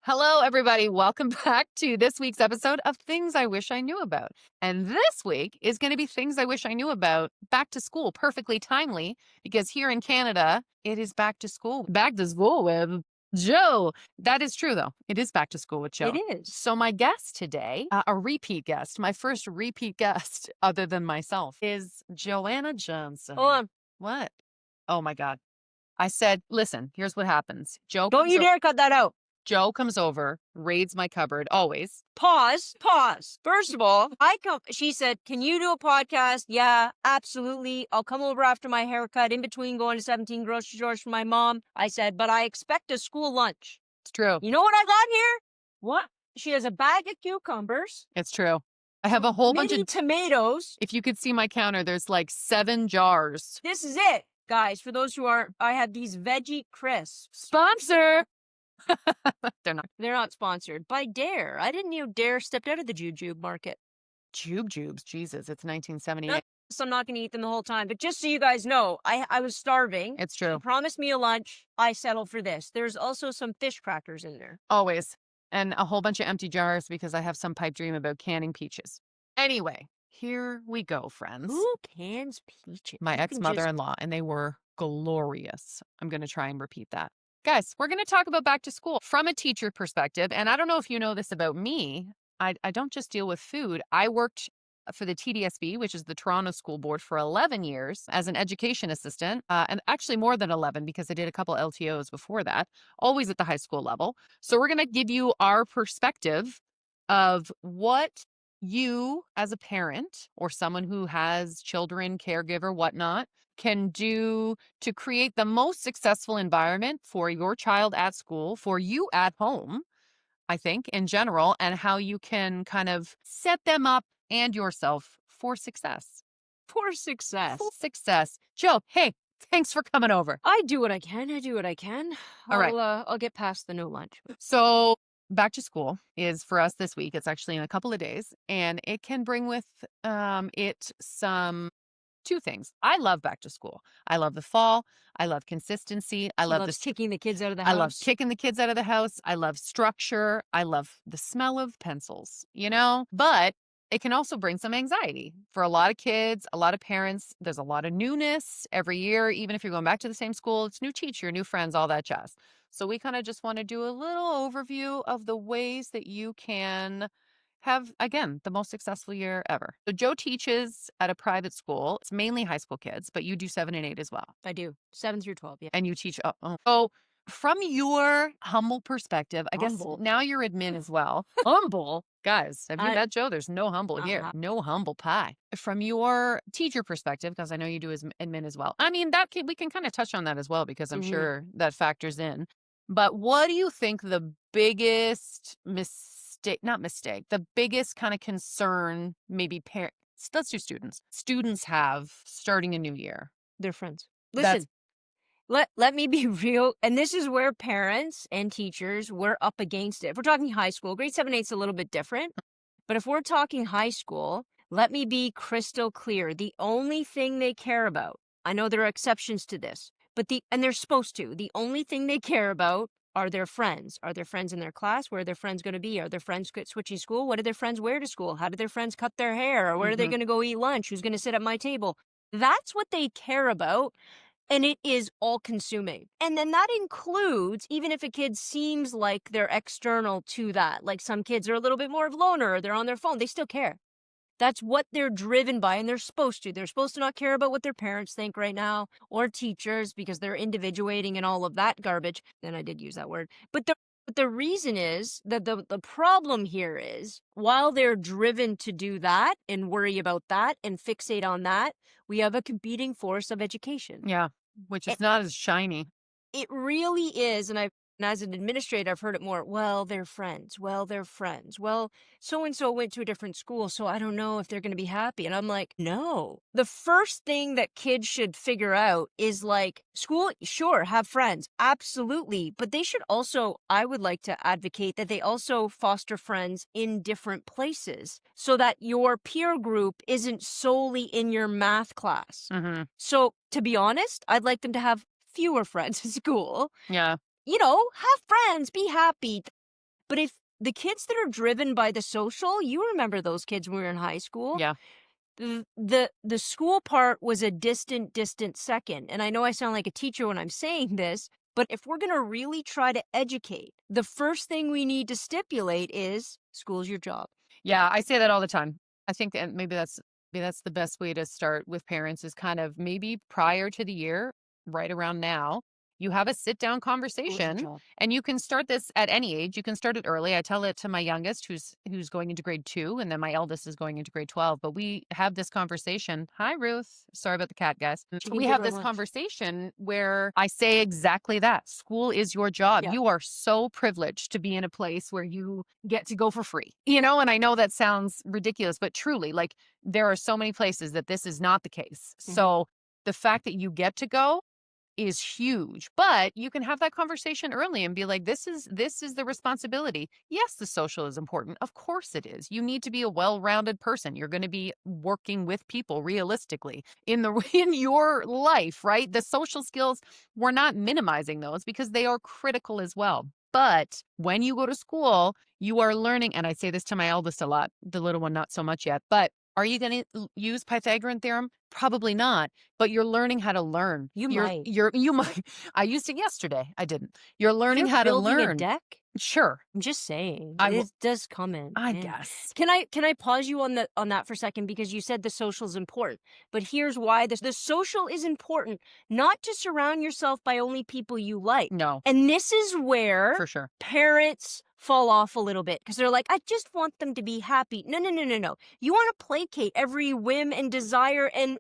Hello, everybody. Welcome back to this week's episode of Things I Wish I Knew About. And this week is going to be Things I Wish I Knew About back to school, perfectly timely, because here in Canada, it is back to school. Back to school with Joe. That is true, though. It is back to school with It Joe. is. So, my guest today, a repeat guest, my first repeat guest, other than myself, is Joanna Johnson. Hold on. What? Oh, my God. I said, listen, here's what happens. Don't you dare cut that out. Joe comes over, raids my cupboard, always. Pause. First of all, she said, can you do a podcast? Yeah, absolutely. I'll come over after my haircut in between going to 17 grocery stores for my mom. I said, but I expect a school lunch. It's true. You know what I got here? What? She has a bag of cucumbers. It's true. I have a whole bunch mini of tomatoes. If you could see my counter, there's like 7 jars. This is it. Guys, for those who aren't, I have these veggie crisps. Sponsor! They're not sponsored by Dare. I didn't know Dare stepped out of the jujube market. Jubes. Jesus, it's 1978. So I'm not going to eat them the whole time. But just so you guys know, I was starving. It's true. She promised me a lunch. I settled for this. There's also some fish crackers in there. Always. And a whole bunch of empty jars because I have some pipe dream about canning peaches. Anyway, here we go, friends. Who cans peaches? My ex-mother-in-law, and they were glorious. I'm going to try and repeat that. Guys, we're going to talk about back to school from a teacher perspective. And I don't know if you know this about me. I don't just deal with food. I worked for the TDSB, which is the Toronto School Board, for 11 years as an education assistant, and actually more than 11 because I did a couple LTOs before that, always at the high school level. So we're going to give you our perspective of what you as a parent or someone who has children, caregiver, whatnot, can do to create the most successful environment for your child at school, for you at home, I think, in general, and how you can kind of set them up and yourself for success. For success. Full success. Joe, hey, thanks for coming over. I do what I can. All right. I'll get past the no lunch. So back to school is for us this week. It's actually in a couple of days, and it can bring with it some two things. I love back to school. I love the fall. I love consistency. I love kicking the kids out of the house. I love kicking the kids out of the house. I love structure. I love the smell of pencils, but it can also bring some anxiety for a lot of kids, a lot of parents. There's a lot of newness every year. Even if you're going back to the same school, it's new teacher, new friends, all that jazz. So we kind of just want to do a little overview of the ways that you can have, again, the most successful year ever. So Joe teaches at a private school. It's mainly high school kids, but you do 7 and 8 as well. I do. 7 through 12, yeah. And you teach. So from your humble perspective, I guess Humble. now you're admin as well. Humble. Guys, have you met Joe? There's no humble here. No humble pie. From your teacher perspective, because I know you do as admin as well. I mean, we can kind of touch on that as well because I'm sure that factors in. But what do you think the biggest the biggest kind of concern maybe parents, let's do students have starting a new year? Their friends. Listen, let me be real. And this is where parents and teachers, we're up against it. If we're talking high school, grade 7, 8 is a little bit different. But if we're talking high school, let me be crystal clear. The only thing they care about, I know there are exceptions to this, and they're supposed to, the only thing they care about are their friends. Are their friends in their class? Where are their friends going to be? Are their friends switching school? What do their friends wear to school? How do their friends cut their hair? Or where are they going to go eat lunch? Who's going to sit at my table? That's what they care about. And it is all consuming. And then that includes, even if a kid seems like they're external to that, like some kids are a little bit more of loner, or they're on their phone, they still care. That's what they're driven by, and they're supposed to. They're supposed to not care about what their parents think right now, or teachers, because they're individuating and all of that garbage. Then I did use that word. But the reason is that the problem here is, while they're driven to do that and worry about that and fixate on that, we have a competing force of education. Yeah, which is not as shiny. It really is, and as an administrator, I've heard it more. Well, they're friends. Well, so-and-so went to a different school, so I don't know if they're going to be happy. And I'm like, no. The first thing that kids should figure out is like, school, sure, have friends. Absolutely. But they should also, I would like to advocate that they also foster friends in different places so that your peer group isn't solely in your math class. So to be honest, I'd like them to have fewer friends at school. Yeah. Have friends, be happy. But if the kids that are driven by the social, you remember those kids when we were in high school. Yeah. The school part was a distant second. And I know I sound like a teacher when I'm saying this, but if we're going to really try to educate, the first thing we need to stipulate is school's your job. Yeah, I say that all the time. I think that maybe that's the best way to start with parents is kind of maybe prior to the year, right around now, you have a sit down School's your conversation job. and you can start this at any age. You can start it early. I tell it to my youngest who's going into grade 2 and then my eldest is going into grade 12, but we have this conversation. Hi Ruth. Sorry about the cat, guys. She can We give have her this lunch. conversation where I say exactly that. School is your job. Yeah. You are so privileged to be in a place where you get to go for free, you know? And I know that sounds ridiculous, but truly, like, there are so many places that this is not the case. Mhm. So the fact that you get to go is huge, but you can have that conversation early and be like, this is the responsibility. Yes, the social is important. Of course it is. You need to be a well-rounded person. You're going to be working with people realistically in the in your life, right? The social skills, we're not minimizing those because they are critical as well. But when you go to school, you are learning, and I say this to my eldest a lot, the little one not so much yet, but are you going to use Pythagorean theorem? Probably not, but you're learning how to learn. You might. You might. I used it yesterday. I didn't. You're If learning you're how to building a learn. deck, Sure. I'm just saying, I will it does come in. I Yeah. guess. Can I pause you on that for a second because you said the social is important. But here's why the social is important, not to surround yourself by only people you like. No, And this is where for sure. parents fall off a little bit because they're like, I just want them to be happy. No, no, no, no, no. You want to placate every whim and desire and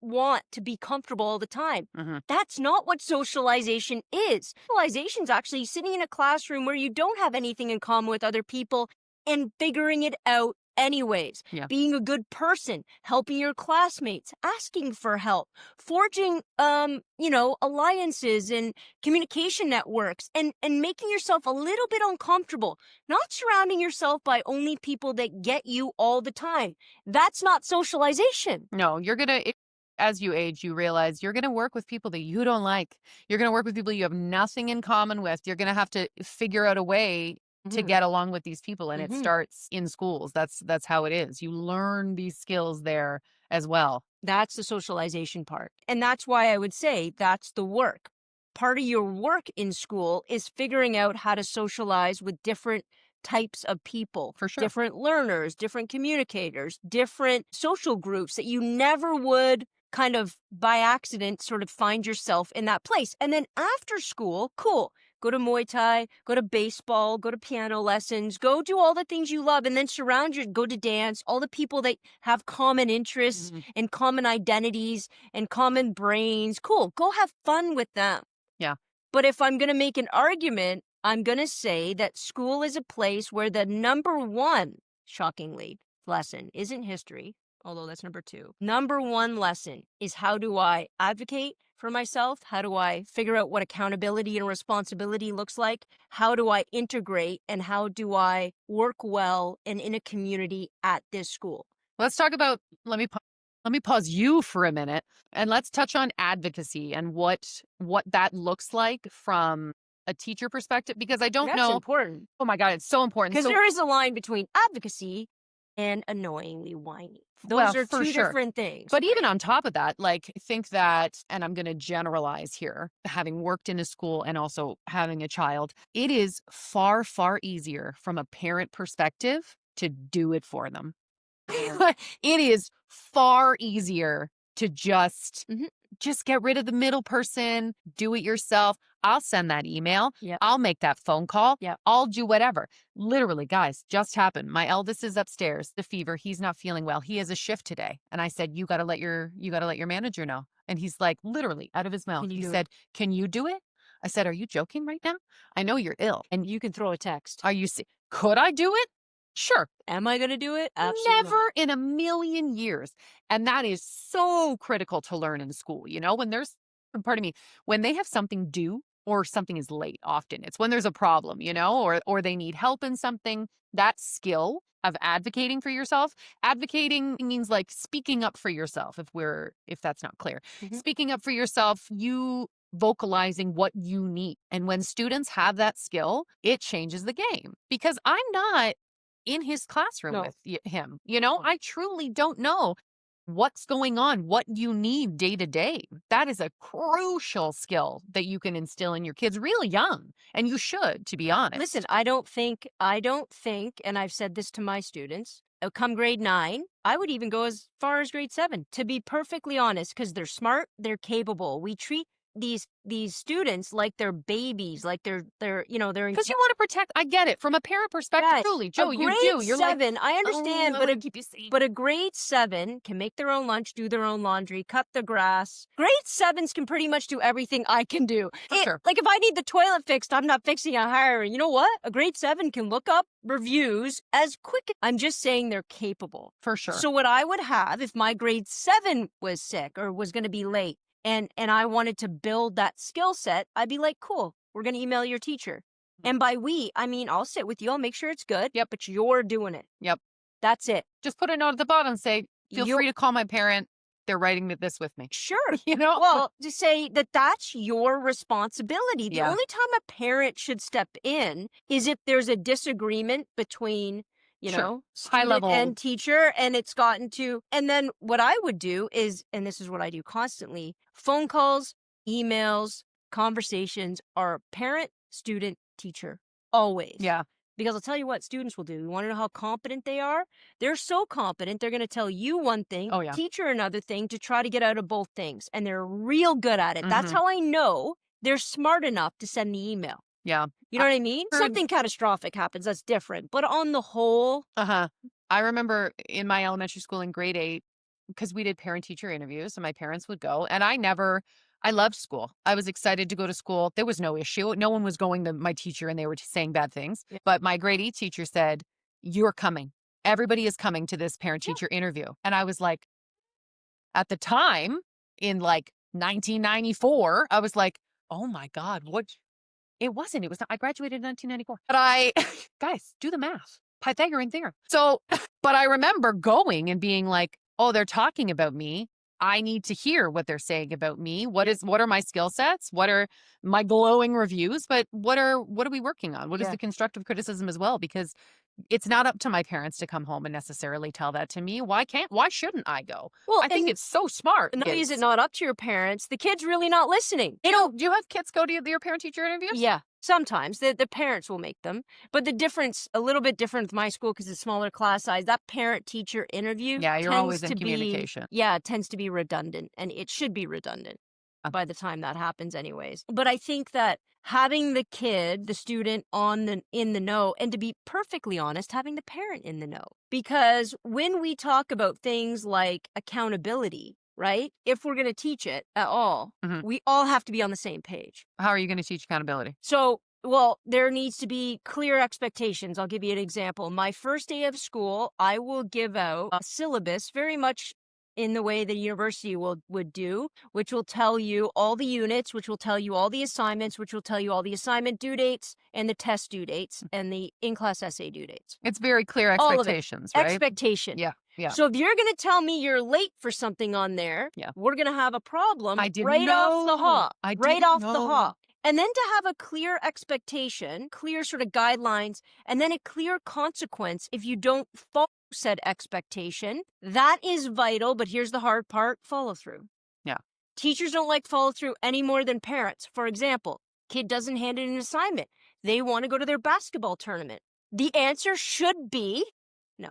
want to be comfortable all the time. Mhm. That's not what socialization is. Socialization is actually sitting in a classroom where you don't have anything in common with other people and figuring it out anyways. Yeah. Being a good person, helping your classmates, asking for help, forging alliances and communication networks and making yourself a little bit uncomfortable, not surrounding yourself by only people that get you all the time. That's not socialization. No, as you age, you realize you're gonna work with people that you don't like. You're gonna work with people you have nothing in common with. You're gonna have to figure out a way to Mhm. get along with these people, and it Mhm. starts in schools. That's how it is. You learn these skills there as well. That's the socialization part. And that's why I would say that's the work. Part of your work in school is figuring out how to socialize with different types of people, For sure. different learners, different communicators, different social groups that you never would kind of by accident sort of find yourself in that place. And then after school, cool. Go to Muay Thai, go to baseball, go to piano lessons, go do all the things you love, and then go to dance, all the people that have common interests Mhm. and common identities and common brains. Cool. Go have fun with them. Yeah. But if I'm going to make an argument, I'm going to say that school is a place where the number one, shockingly, lesson isn't history, although that's number two. Number one lesson is how do I advocate for myself? How do I figure out what accountability and responsibility looks like? How do I integrate and how do I work well and in a community at this school? Let's talk about let me pause you for a minute and let's touch on advocacy and what that looks like from a teacher perspective because I don't That's know. important Oh my god, it's so important. because So, there is a line between advocacy and annoyingly whiny. well, Those are for two sure. different things. But even on top of that, like think that, and I'm going to generalize here, having worked in a school and also having a child, it is far, far easier from a parent perspective to do it for them. It is far easier to Mhm. just get rid of the middle person, do it yourself. I'll send that email. Yep. I'll make that phone call. Yep. I'll do whatever. Literally, guys, just happened. My eldest is upstairs, the fever. He's not feeling well. He has a shift today. And I said, you got to let your manager know. And he's like, literally out of his mouth. Can you He do it? said, "Can you do it?" I said, "Are you joking right now? I know you're ill." And You can throw a text. are you could I do it? Sure. Am I going to do it? Absolutely Never not. in a million years. And that is so critical to learn in school. You know, when there's, pardon me, when they have something due or something is late, often it's when there's a problem, you know, or they need help in something, that skill of advocating for yourself. Advocating means like speaking up for yourself if that's not clear. Mhm. Speaking up for yourself, you vocalizing what you need. And when students have that skill, it changes the game because I'm not in his classroom No. with him. You know, No. I truly don't know what's going on, what you need day to day. That is a crucial skill that you can instill in your kids really young. And you should, to be honest. Listen, I don't think, and I've said this to my students, come grade 9, I would even go as far as grade 7, to be perfectly honest, because they're smart, they're capable. We treat these students like they're babies, like they're they're Because you want to protect, I get it. From a parent perspective, Yes, truly, a Joe, you do. grade You're like, 7, I oh, understand, I but want a to keep you safe. but a grade 7 can make their own lunch, do their own laundry, cut the grass. Grade 7s can pretty much do everything I can do. For sure. Like if I need the toilet fixed, I'm not fixing it, hiring. You know what? A grade 7 can look up reviews as quick. I'm just saying they're capable. For sure. So what I would have if my grade 7 was sick or was going to be late and I wanted to build that skill set, I'd be like, cool, we're going to email your teacher. And by we, I mean, I'll sit with you. I'll make sure it's good. Yep. But you're doing it. Yep. That's it. Just put a note at the bottom, say, feel You're- free to call my parent. They're writing this with me. Sure. You know? Well, to say that that's your responsibility. The Yeah. only time a parent should step in is if there's a disagreement between, Sure. student level. and teacher, and it's gotten to, and then what I would do is, and this is what I do constantly, phone calls, emails, conversations are parent, student, teacher, always. Yeah. Because I'll tell you what students will do. You want to know how competent they are? They're so competent, they're going to tell you one thing, Oh, yeah. teacher another thing to try to get out of both things. And they're real good at it. That's Mhm. how I know they're smart enough to send the email. Yeah. You know what I mean? heard- Something catastrophic happens, that's different. But on the whole, Uh-huh. I remember in my elementary school in grade 8, because we did parent-teacher interviews, and my parents would go, and I loved school. I was excited to go to school. There was no issue. No one was going to my teacher and they were saying bad things. Yeah. But my grade 8 teacher said, "You're coming. Everybody is coming to this parent-teacher interview." And I was like, at the time, in like 1994, I was like, oh my God, what? It wasn't. It was not. I graduated in 1994. But guys, do the math. Pythagorean theorem. So, but I remember going and being like, oh, they're talking about me. I need to hear what they're saying about me. What are my skill sets? What are my glowing reviews? But what are we working on? What is Yeah. the constructive criticism as well? Because it's not up to my parents to come home and necessarily tell that to me. Why shouldn't I go? well, I think and it's so smart. not only is it kids. not up to your parents, the kid's really not listening. They don't. Do you have kids go to your parent-teacher interviews? Yeah, sometimes the parents will make them, but the difference a little bit different with my school because it's smaller class size. That parent teacher interview, Yeah, you're tends always in to be- communication. yeah, it tends to be redundant, and it should be redundant by the time that happens, anyways. But I think that having the kid, the student, in the know, and to be perfectly honest, having the parent in the know, because when we talk about things like accountability, right? If we're going to teach it at all, Mhm. we all have to be on the same page. How are you going to teach accountability? So, well, there needs to be clear expectations. I'll give you an example. My first day of school, I will give out a syllabus very much in the way that a university would do, which will tell you all the units, which will tell you all the assignments, which will tell you all the assignment due dates and the test due dates and the in-class essay due dates. It's very clear All of it. expectations, right? Expectation. Yeah. So if you're going to tell me you're late for something on there, Yeah. we're going to have a problem I didn't right off the know. hop. I Right didn't off the know. hop. And then to have a clear expectation, clear sort of guidelines, and then a clear consequence if you don't follow said expectation, that is vital. But here's the hard part, follow through. Yeah. Teachers don't like follow through any more than parents. For example, kid doesn't hand in an assignment. They want to go to their basketball tournament. The answer should be no.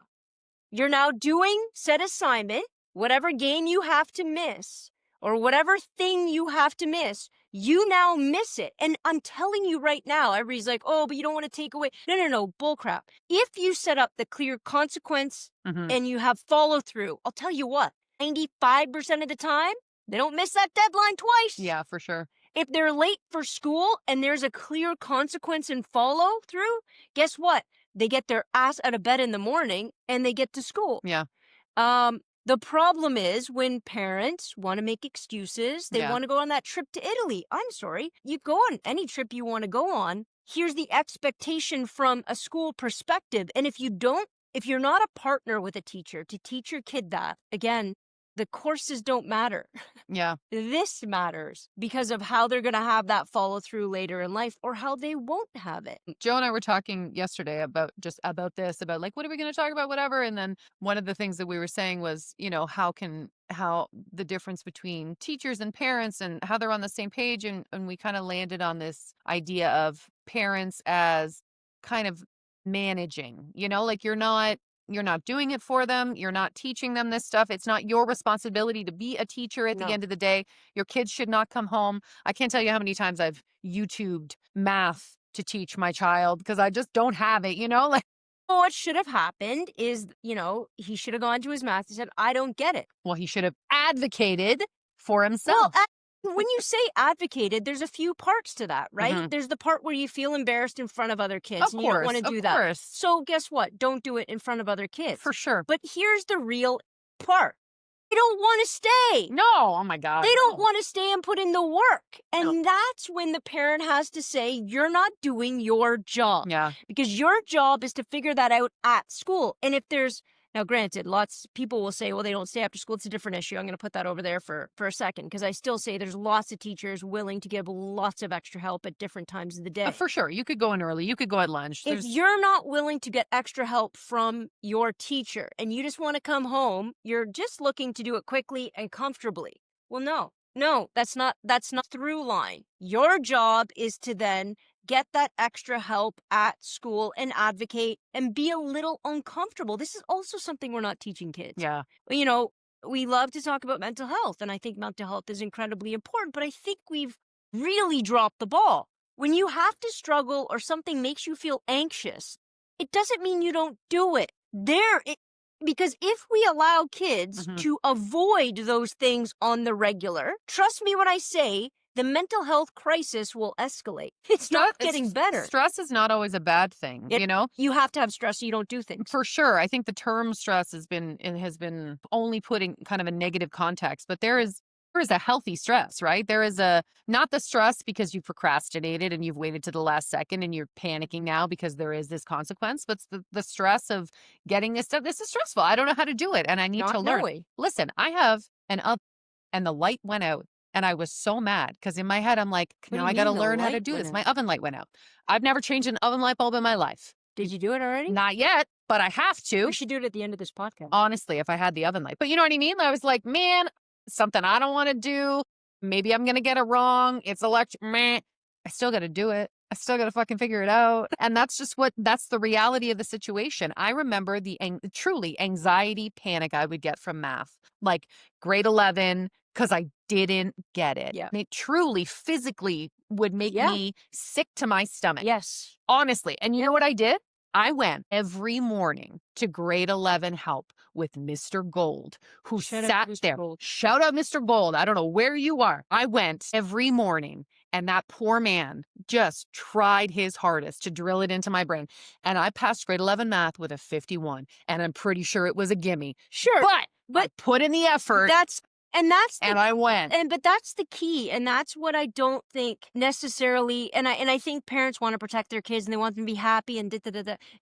You're now doing said assignment, whatever game you have to miss, or whatever thing you have to miss, you now miss it. And I'm telling you right now, everybody's like, oh, but you don't want to take away. No, bullcrap. If you set up the clear consequence Mhm. and you have follow through, I'll tell you what, 95% of the time, they don't miss that deadline twice. Yeah, for sure. If they're late for school and there's a clear consequence and follow through, guess what? They get their ass out of bed in the morning and they get to school. Yeah. The problem is when parents want to make excuses, they Yeah. want to go on that trip to Italy. I'm sorry. You go on any trip you want to go on. Here's the expectation from a school perspective. And if you're not a partner with a teacher to teach your kid that, again, the courses don't matter. Yeah. This matters because of how they're going to have that follow through later in life or how they won't have it. Joe and I were talking yesterday about just about this, about like, what are we going to talk about, whatever. And then one of the things that we were saying was, how the difference between teachers and parents and how they're on the same page. And we kind of landed on this idea of parents as kind of managing, like you're not doing it for them. You're not teaching them this stuff. It's not your responsibility to be a teacher at the No. end of the day. Your kids should not come home. I can't tell you how many times I've YouTubed math to teach my child because I just don't have it, like, Well, what should have happened is, he should have gone to his math and said, I don't get it. well, he should have advocated for Well, himself. when you say advocated, there's a few parts to that, right? Mhm. There's the part where you feel embarrassed in front of other kids Of and you don't want to course, do of that. course. So guess what? Don't do it in front of other kids. For sure. But here's the real part. They don't want to stay. No, oh my God. They don't no. want to stay and put in the work. And No. that's when the parent has to say, you're not doing your job. Yeah. Because your job is to figure that out at school. And if there's, now granted, lots people will say, well, they don't stay after school. It's a different issue. I'm going to put that over there for a second, because I still say there's lots of teachers willing to give lots of extra help at different times of the day. For sure. You could go in early. You could go at lunch. If you're not willing to get extra help from your teacher and you just want to come home, you're just looking to do it quickly and comfortably. Well, no, that's not through line. Your job is to then get that extra help at school and advocate and be a little uncomfortable. This is also something we're not teaching kids. Yeah. We love to talk about mental health, and I think mental health is incredibly important, but I think we've really dropped the ball. When you have to struggle or something makes you feel anxious, it doesn't mean you don't do it. Because if we allow kids Mhm. to avoid those things on the regular, trust me when I say the mental health crisis will escalate. It's not getting better. Stress is not always a bad thing, You have to have stress so you don't do things. For sure. I think the term stress has been only putting kind of a negative context, but there is a healthy stress, right? There is not the stress because you procrastinated and you've waited to the last second and you're panicking now because there is this consequence, but it's the stress of getting this stuff. This is stressful. I don't know how to do it and I need to learn. Knowing. Listen, I have an up and the light went out. And I was so mad because in my head, I'm like, What do now you I got to mean the learn how to light do went this. out? My oven light went out. I've never changed an oven light bulb in my life. Did you do it already? Not yet, but I have to. We should do it at the end of this podcast. Honestly, if I had the oven light. But you know what I mean? I was like, man, something I don't want to do. Maybe I'm going to get it wrong. It's electric. Meh. I still got to do it. I still got to fucking figure it out. And that's the reality of the situation. I remember the truly anxiety panic I would get from math, like grade 11, because I didn't get it. Yeah. And it truly physically would make me sick to my stomach. Yes. Honestly. And you know what I did? I went every morning to grade 11 help with Mr. Gold, who Shout out sat to Mr. there. Gold. Shout out Mr. Gold. I don't know where you are. I went every morning, and that poor man just tried his hardest to drill it into my brain. And I passed grade 11 math with a 51, and I'm pretty sure it was a gimme. Sure. But I put in the effort. And I went. But that's the key, and that's what I don't think necessarily. And I think parents want to protect their kids and they want them to be happy and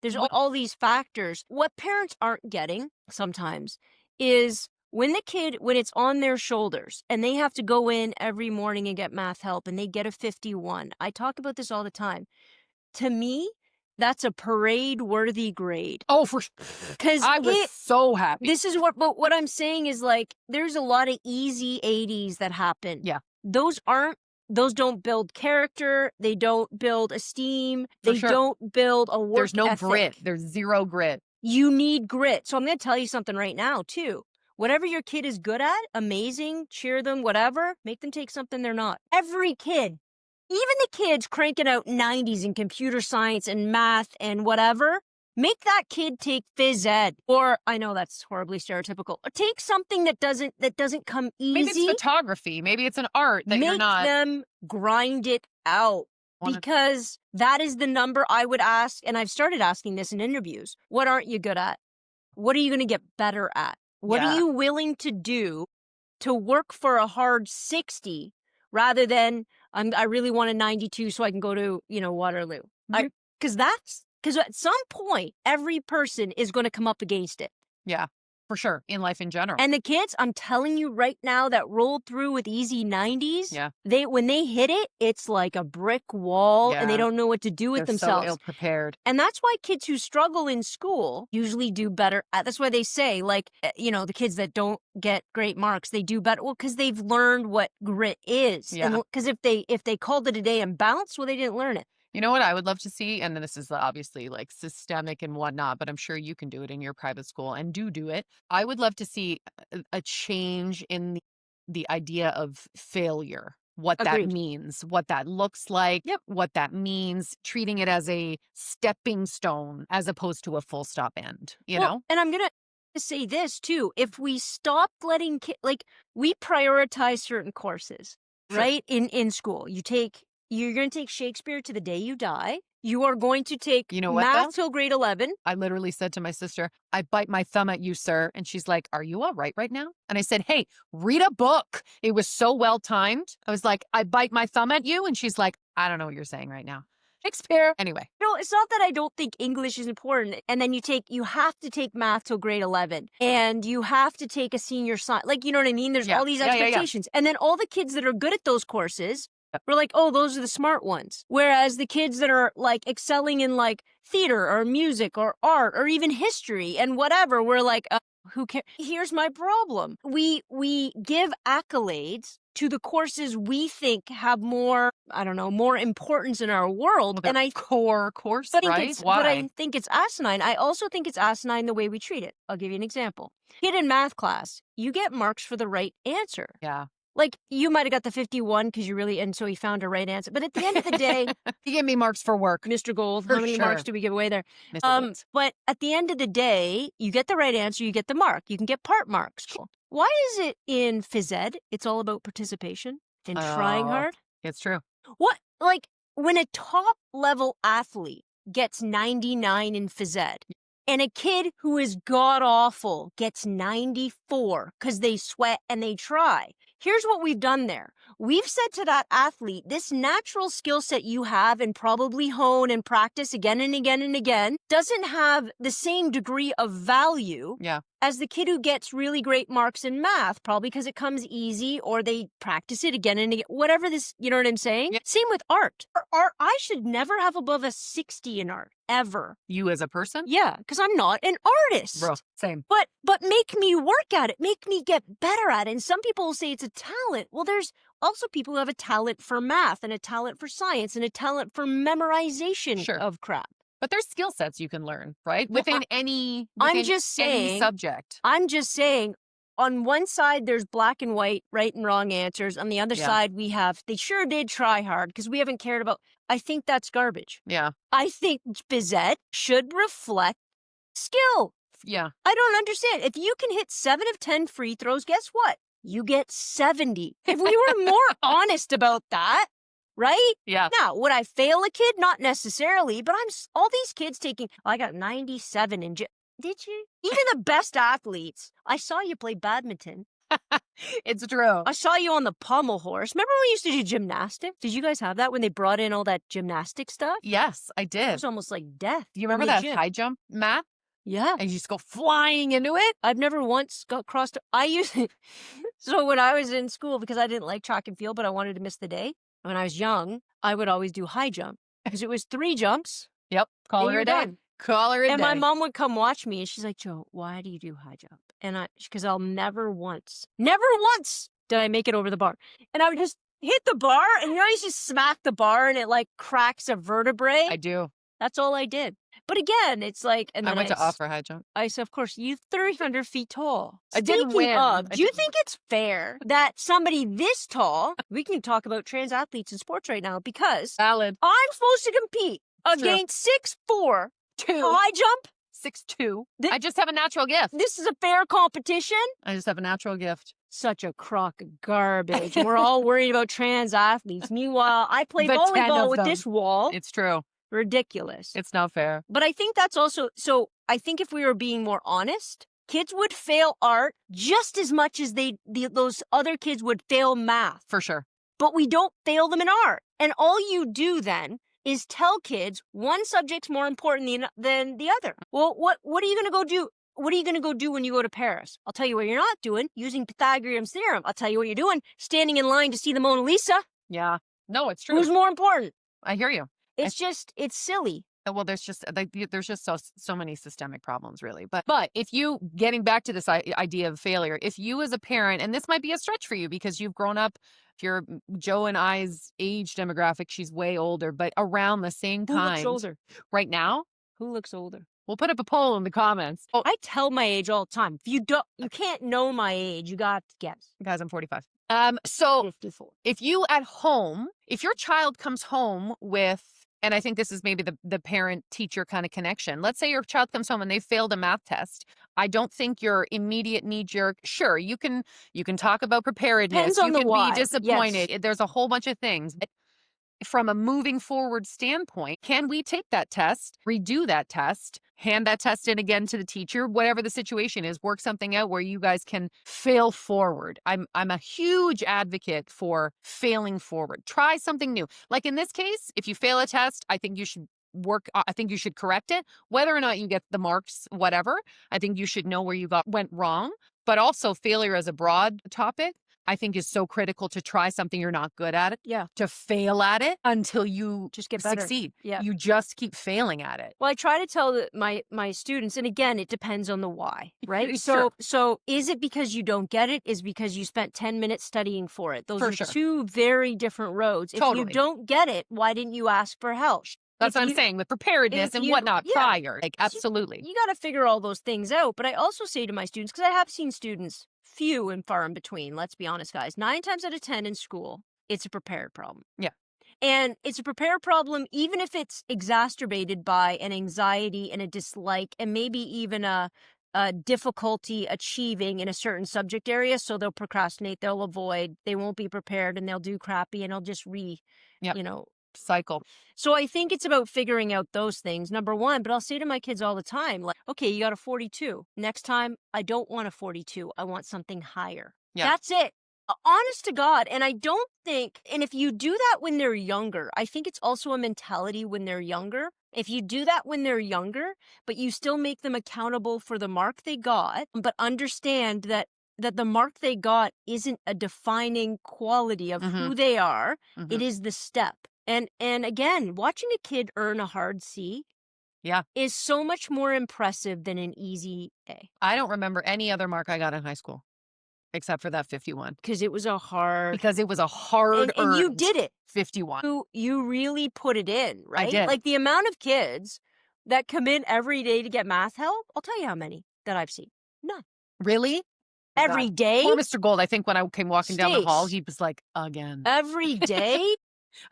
There's all these factors. What parents aren't getting sometimes is when it's on their shoulders and they have to go in every morning and get math help and they get a 51. I talk about this all the time. To me, that's a parade-worthy grade. Oh, for sure. Because I was so happy. But what I'm saying is, like, there's a lot of easy 80s that happen. Yeah. Those don't build character. They don't build esteem. They sure. don't build a work There's no ethic. grit. There's zero grit. You need grit. So I'm going to tell you something right now, too. Whatever your kid is good at, amazing, cheer them, whatever, make them take something they're not. Every kid. Even the kids cranking out 90s in computer science and math and whatever, make that kid take phys ed. Or, I know that's horribly stereotypical, or take something that doesn't come easy. Maybe it's photography. Maybe it's an art that you're not. Make them grind it out. Because that is the number I would ask, and I've started asking this in interviews. What aren't you good at? What are you going to get better at? What are you willing to do to work for a hard 60 rather than I really want a 92 so I can go to, Waterloo. Because at some point, every person is going to come up against it. Yeah. For sure. In life in general. And the kids, I'm telling you right now, that rolled through with easy 90s, Yeah. when they hit it, it's like a brick wall and they Yeah. don't know what to do with They're so themselves. ill prepared. And that's why kids who struggle in school usually do better. That's why they say, like, the kids that don't get great marks, they do better. Well, because they've learned what grit is. Yeah. And because if they called it a day and bounced, well, they didn't learn it. You know what I would love to see? And this is obviously like systemic and whatnot, but I'm sure you can do it in your private school and do it. I would love to see a change in the idea of failure, what that Agreed. means, what that looks like, Yep. what that means, treating it as a stepping stone as opposed to a full stop end, you know? And I'm going to say this too. If we stop letting we prioritize certain courses, Sure. right? In school, you're going to take Shakespeare to the day you die. You are going to take You know what, math though? till grade 11. I literally said to my sister, I bite my thumb at you, sir. And she's like, are you all right now? And I said, hey, read a book. It was so well timed. I was like, I bite my thumb at you. And she's like, I don't know what you're saying right now. Shakespeare. Anyway. No, it's not that I don't think English is important. And then you have to take math till grade 11 and you have to take a senior science. Like, you know what I mean? There's all these expectations. And then all the kids that are good at those courses, we're like, oh, those are the smart ones. Whereas the kids that are like excelling in like theater or music or art or even history and whatever, we're like, who cares? Here's my problem. We give accolades to the courses we think have more, more importance in our world. Well, and I core course, but right? But I think it's asinine. I also think it's asinine the way we treat it. I'll give you an example. Kid in math class, you get marks for the right answer. Yeah. Like, you might have got the 51 because and so he found a right answer. But at the end of the day, he gave me marks for work. Mr. Gold, For how many sure. marks do we give away there? Mr. Gold. But at the end of the day, you get the right answer, you get the mark. You can get part marks. Cool. Why is it in phys ed, it's all about participation and trying hard? It's true. What? Like, when a top level athlete gets 99 in phys ed, and a kid who is god awful gets 94 because they sweat and they try. Here's what we've done there. We've said to that athlete, this natural skill set you have and probably hone and practice again and again and again doesn't have the same degree of value as the kid who gets really great marks in math, probably because it comes easy or they practice it again and again, whatever this, you know what I'm saying? Yeah. Same with art. Art, I should never have above a 60 in art, ever. You as a person? Yeah, because I'm not an artist. Bro, same. But make me work at it. Make me get better at it. And some people will say it's a talent. Well, there's also people who have a talent for math and a talent for science and a talent for memorization of crap. But there's skill sets you can learn, right? Within any subject. I'm just saying, on one side, there's black and white, right and wrong answers. On the other side, we have, they sure did try hard because we haven't cared about, I think that's garbage. Yeah. I think phys ed should reflect skill. Yeah. I don't understand. If you can hit 7 of 10 free throws, guess what? You get 70. If we were more honest about that, right? Yeah. Now, would I fail a kid? Not necessarily, but all these kids taking, I got 97 in did you? Even the best athletes. I saw you play badminton. It's true. I saw you on the pommel horse. Remember when we used to do gymnastics? Did you guys have that when they brought in all that gymnastic stuff? Yes, I did. It was almost like death. Do you remember that high jump mat? Yeah. And you just go flying into it? I've never once got crossed. So when I was in school, because I didn't like track and field, but I wanted to miss the day, when I was young, I would always do high jump because it was 3 jumps. Yep. Call her a day. Done. Call her a day. And my mom would come watch me and she's like, Joe, why do you do high jump? And because I'll never once did I make it over the bar. And I would just hit the bar and you just smack the bar and it like cracks a vertebrae. I do. That's all I did. But again, it's like, and then I went to offer high jump. I said, of course, you're 300 feet tall. I didn't win. Do you think it's fair that somebody this tall, we can talk about trans athletes in sports right now because valid. I'm supposed to compete against 6'4", high jump? 6'2". I just have a natural gift. This is a fair competition? I just have a natural gift. Such a crock of garbage. We're all worried about trans athletes. Meanwhile, I play volleyball with this wall. It's true. Ridiculous. It's not fair. But I think that's also, so I think if we were being more honest, kids would fail art just as much as those other kids would fail math. For sure. But we don't fail them in art. And all you do then is tell kids one subject's more important than the other. Well, what are you going to go do? what are you going to go do when you go to Paris? I'll tell you what you're not doing, using Pythagorean's theorem. I'll tell you what you're doing, standing in line to see the Mona Lisa. Yeah. No, it's true. Who's more important? I hear you. It's silly. Well, there's just so many systemic problems, really. But if you, getting back to this idea of failure, if you as a parent, and this might be a stretch for you because you've grown up, if you're Joe and I's age demographic, she's way older, but around the same Who looks time older? right now, Who looks older? we'll put up a poll in the comments. Oh, I tell my age all the time. If you can't know my age. You got to guess. guys, I'm 45. So 54. if you at home, if your child comes home with, and I think this is maybe the parent-teacher kind of connection. Let's say your child comes home and they failed a math test. I don't think your immediate knee-jerk, sure, you can talk about preparedness. Depends on you the can why. be disappointed. Yes. There's a whole bunch of things. But from a moving forward standpoint, can we take that test, redo that test, hand that test in again to the teacher, whatever the situation is, work something out where you guys can fail forward? I'm a huge advocate for failing forward. Try something new. Like in this case, if you fail a test, I think you should I think you should correct it. Whether or not you get the marks, whatever, I think you should know where you went wrong. But also failure as a broad topic, I think is so critical to try something you're not good at it. Yeah. To fail at it until you Just get better. succeed. Yeah. You just keep failing at it. Well, I try to tell my students, and again, it depends on the why, right? Sure. So is it because you don't get it? Is because you spent 10 minutes studying for it? Those For are sure. two very different roads. If you Totally. don't get it, why didn't you ask for help? That's If what I'm you- saying with preparedness if and you- whatnot yeah. prior. Like, absolutely. You got to figure all those things out. But I also say to my students, because I have seen students, few and far in between, let's be honest, guys, 9 times out of 10 in school, it's a prepared problem. Yeah. And it's a prepared problem, even if it's exacerbated by an anxiety and a dislike and maybe even a difficulty achieving in a certain subject area. So they'll procrastinate, they'll avoid, they won't be prepared, and they'll do crappy, and they'll just Yep. you know. Cycle. So I think it's about figuring out those things, number one. But I'll say to my kids all the time, like, okay, you got a 42. Next time, I don't want a 42. I want something higher. Yeah. That's it. Honest to God. And I don't think, and if you do that when they're younger, I think it's also a mentality when they're younger. If you do that when they're younger, but you still make them accountable for the mark they got, but understand that the mark they got isn't a defining quality of who they are. Mhm. It is the step. And again, watching a kid earn a hard C is so much more impressive than an easy A. I don't remember any other mark I got in high school except for that 51. Because it was a hard... Because it was a hard and you did it. 51. You really put it in, right? did. Like the amount of kids that come in every day to get math help, I'll tell you how many that I've seen. None. Really? Every God. day? Poor Mr. Gold, I think when I came walking down the hall, Stace. he was like, again. Every day?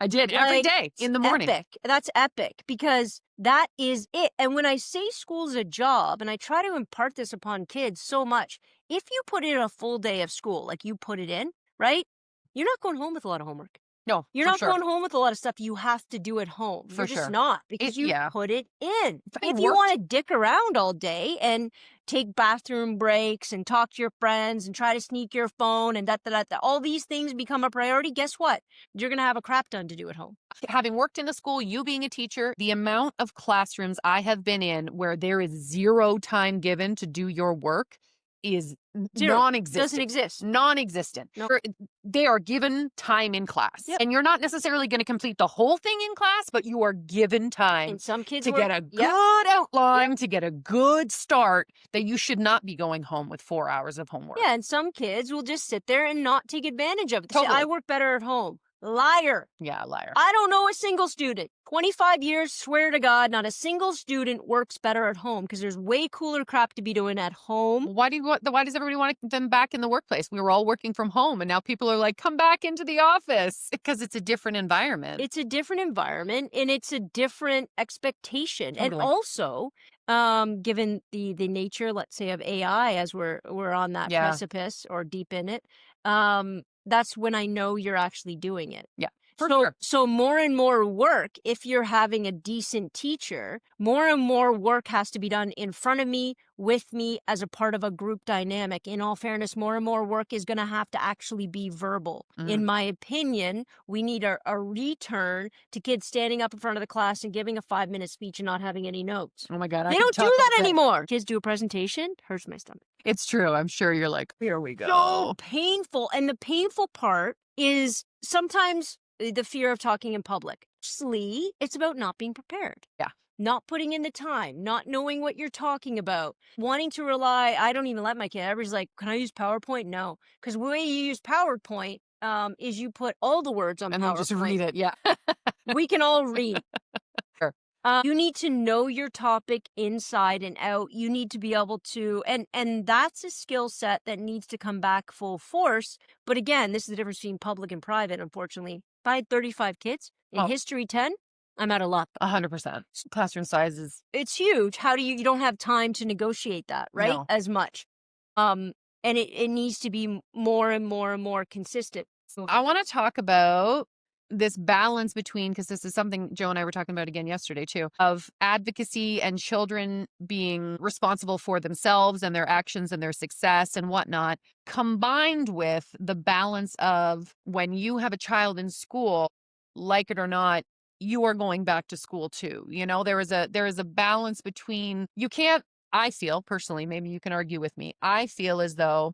I did every Like, day in the morning. Epic. That's epic because that is it. And when I say school's a job, and I try to impart this upon kids so much, if you put in a full day of school, like you put it in, right? You're not going home with a lot of homework. No, You're for not sure. going home with a lot of stuff you have to do at home. For You're just sure. not because you yeah. put it in. I If you worked- want to dick around all day and take bathroom breaks and talk to your friends and try to sneak your phone and all these things become a priority, guess what? You're going to have a crap ton to do at home. Having worked in a school, you being a teacher, the amount of classrooms I have been in where there is zero time given to do your work is Zero. non-existent. Doesn't exist. Non-existent. No. They are given time in class. Yep. And you're not necessarily going to complete the whole thing in class, but you are given time And some kids to were- get a Yep. good outline, to get a good start, that you should not be going home with 4 hours of homework. Yeah, and some kids will just sit there and not take advantage of it. They say, Totally. I work better at home. Liar. Yeah, liar. I don't know a single student. 25 years, swear to God, not a single student works better at home because there's way cooler crap to be doing at home. Why does everybody want them back in the workplace? We were all working from home, and now people are like, come back into the office, because it's a different environment. It's a different environment and it's a different expectation. And Totally. also, given the nature, let's say, of AI as we're on that Yeah. precipice or deep in it, that's when I know you're actually doing it. Yeah. For So sure. so more and more work, if you're having a decent teacher, more and more work has to be done in front of me, with me, as a part of a group dynamic. In all fairness, more and more work is gonna have to actually be verbal. In Mhm. my opinion, we need a return to kids standing up in front of the class and giving a 5-minute speech and not having any notes. Oh my God, I They could don't do talk all that day. anymore. Kids do a presentation, hurts my stomach. It's true. I'm sure you're like, here we So go. painful. And the painful part is sometimes the fear of talking in public. Mostly, it's about not being prepared. Yeah. Not putting in the time, not knowing what you're talking about, wanting to rely. I don't even let my kid. Everybody's like, can I use PowerPoint? No. Because the way you use PowerPoint is you put all the words on And then just PowerPoint. read it. Yeah. We can all read. Sure. You need to know your topic inside and out. You need to be able to, and that's a skill set that needs to come back full force. But again, this is the difference between public and private, unfortunately. If I had 35 kids, in Oh, history 10, I'm out of luck. 100%. Classroom sizes. It's huge. How do you don't have time to negotiate that, right? No. As much. Um, and it needs to be more and more and more consistent. So I want to talk about this balance between, because this is something Joe and I were talking about again yesterday too, of advocacy and children being responsible for themselves and their actions and their success and whatnot, combined with the balance of when you have a child in school, like it or not, you are going back to school too. You know, there is a balance between, you can't, I feel personally, maybe you can argue with me, I feel as though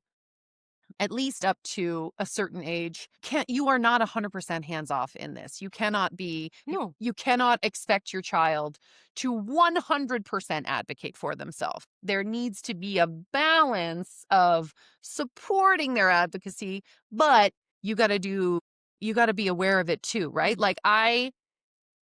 at least up to a certain age, you are not 100% hands off in this. You cannot be, no. you cannot expect your child to 100% advocate for themselves. There needs to be a balance of supporting their advocacy, but you got to be aware of it too, right? Like I